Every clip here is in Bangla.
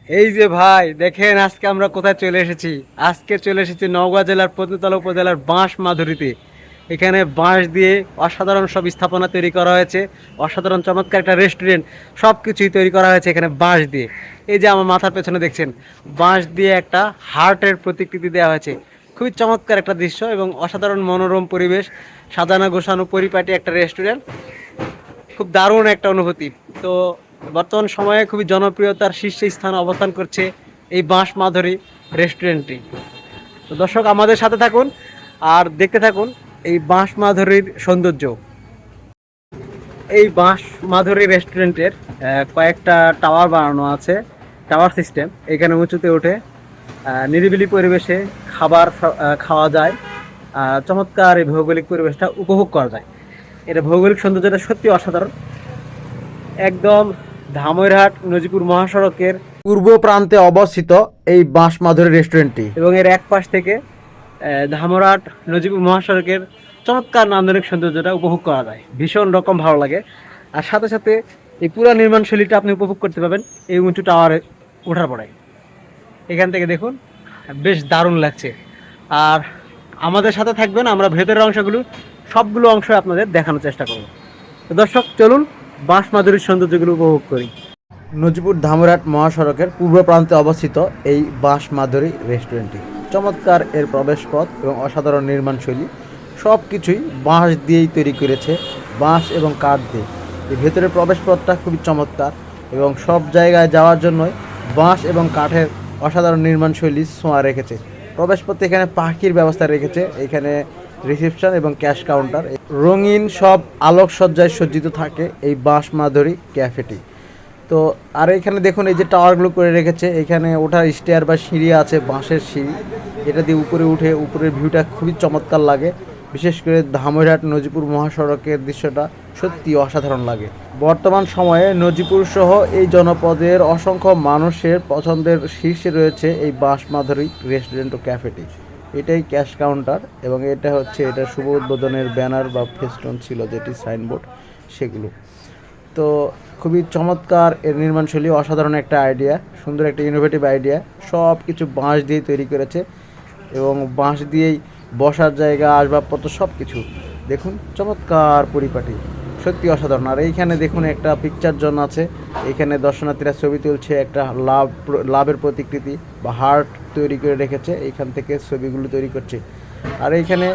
এই যে ভাই দেখেন আজকে আমরা কোথায় চলে এসেছি। আজকে চলে এসেছি নওগাঁ জেলার পতিতলা উপজেলার বাঁশ মাধুরীতে। এখানে বাঁশ দিয়ে অসাধারণ সব স্থাপনা তৈরি করা হয়েছে, অসাধারণ চমৎকার একটা রেস্টুরেন্ট, সব কিছুই তৈরি করা হয়েছে এখানে বাঁশ দিয়ে। এই যে আমার মাথার পেছনে দেখছেন, বাঁশ দিয়ে একটা হার্টের প্রতিকৃতি দেওয়া হয়েছে। খুবই চমৎকার একটা দৃশ্য এবং অসাধারণ মনোরম পরিবেশ, সাজানো গোছানো পরিপাটি একটা রেস্টুরেন্ট। খুব দারুণ একটা অনুভূতি। তো বর্তমান সময়ে খুবই জনপ্রিয়তার শীর্ষে স্থান অবস্থান করছে এই বাঁশ মাধুরী রেস্টুরেন্টটি। তো দর্শক আমাদের সাথে থাকুন আর দেখতে থাকুন এই বাঁশ মাধুরীর সৌন্দর্য। এই বাঁশ মাধুরী রেস্টুরেন্টের কয়েকটা টাওয়ার বানানো আছে, টাওয়ার সিস্টেম। এখানে উঁচুতে উঠে নিরিবিলি পরিবেশে খাবার খাওয়া যায়। চমৎকার এই ভৌগোলিক পরিবেশটা উপভোগ করা যায়। এটা ভৌগোলিক সৌন্দর্যটা সত্যি অসাধারণ। একদম ধামইরহাট নজিপুর মহাসড়কের পূর্ব প্রান্তে অবস্থিত এই বাঁশ মাধুরী রেস্টুরেন্টটি, এবং এর এক পাশ থেকে ধামরাট নজিপুর মহাসড়কের চমৎকার নান্দনিক সৌন্দর্যটা উপভোগ করা যায়। ভীষণ রকম ভালো লাগে। আর সাথে সাথে এই পুরো নির্মাণশৈলীটা আপনি উপভোগ করতে পারবেন এই উঁচু টাওয়ারে ওঠার পরে। এখান থেকে দেখুন বেশ দারুণ লাগছে। আর আমাদের সাথে থাকবেন, আমরা ভেতরের অংশগুলো সবগুলো অংশ আপনাদের দেখানোর চেষ্টা করব। তো দর্শক চলুন বাঁশ মাধুরীর সৌন্দর্যগুলো উপভোগ করি। নজিপুর ধামরাট মহাসড়কের পূর্ব প্রান্তে অবস্থিত এই বাঁশ মাধুরী রেস্টুরেন্টটি। চমৎকার এর প্রবেশপথ এবং অসাধারণ নির্মাণশৈলী, সব কিছুই বাঁশ দিয়েই তৈরি করেছে, বাঁশ এবং কাঠ দিয়ে। এই ভেতরের প্রবেশপথটা খুবই চমৎকার এবং সব জায়গায় যাওয়ার জন্যই বাঁশ এবং কাঠের অসাধারণ নির্মাণশৈলী ছোঁয়া রেখেছে। প্রবেশপথে এখানে পাখির ব্যবস্থা রেখেছে, এখানে রিসেপশন এবং ক্যাশ কাউন্টার। রঙিন সব আলোকসজ্জায় সজ্জিত থাকে এই বাঁশ মাধুরী ক্যাফেটি। তো আর এখানে দেখুন এই যে টাওয়ারগুলো করে রেখেছে, এখানে ওঠার স্টেয়ার বা সিঁড়ি আছে, বাঁশের সিঁড়ি। এটা দিয়ে উপরে উঠে উপরের ভিউটা খুবই চমৎকার লাগে। বিশেষ করে ধামইরহাট নজিপুর মহাসড়কের দৃশ্যটা সত্যি অসাধারণ লাগে। বর্তমান সময়ে নজিপুর সহ এই জনপদের অসংখ্য মানুষের পছন্দের শীর্ষে রয়েছে এই বাঁশ মাধুরী রেস্টুরেন্ট ও ক্যাফেটি। এটাই ক্যাশ কাউন্টার এবং এটা হচ্ছে এটা শুভ উদ্বোধনের ব্যানার বা ফেস্টুন ছিল, যেটি সাইনবোর্ড সেগুলো। তো খুবই চমৎকার এর নির্মাণশৈলী, অসাধারণ একটা আইডিয়া, সুন্দর একটা ইনোভেটিভ আইডিয়া। সব কিছু বাঁশ দিয়ে তৈরি করেছে এবং বাঁশ দিয়েই বসার জায়গা, আসবাবপত্র সব কিছু দেখুন চমৎকার পরিপাটি, সত্যি অসাধারণ। আর এইখানে দেখুন একটা পিকচার জোন আছে, এখানে দর্শনার্থীরা ছবি তুলছে, একটা লাভের প্রতিকৃতি বা হার্ট তৈরি করে রেখেছে, এইখান থেকে ছবিগুলো তৈরি করছে। আর এইখানে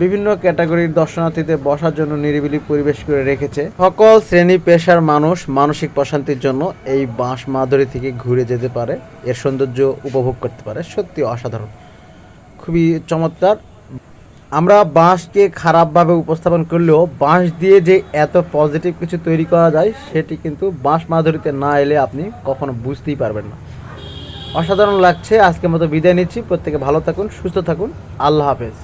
বিভিন্ন ক্যাটাগরির দর্শনার্থীদের বসার জন্য নিরিবিলি পরিবেশ করে রেখেছে। সকল শ্রেণী পেশার মানুষ মানসিক প্রশান্তির জন্য এই বাঁশ মাধুরী থেকে ঘুরে যেতে পারে, এর সৌন্দর্য উপভোগ করতে পারে। সত্যি অসাধারণ, খুবই চমৎকার। আমরা বাঁশকে খারাপভাবে উপস্থাপন করলেও বাঁশ দিয়ে যে এত পজিটিভ কিছু তৈরি করা যায় সেটি কিন্তু বাঁশ মাধুরীতে না এলে আপনি কখনো বুঝতেই পারবেন না। অসাধারণ লাগছে। আজকের মতো বিদায় নিচ্ছি। প্রত্যেকে ভালো থাকুন, সুস্থ থাকুন। আল্লাহ হাফেজ।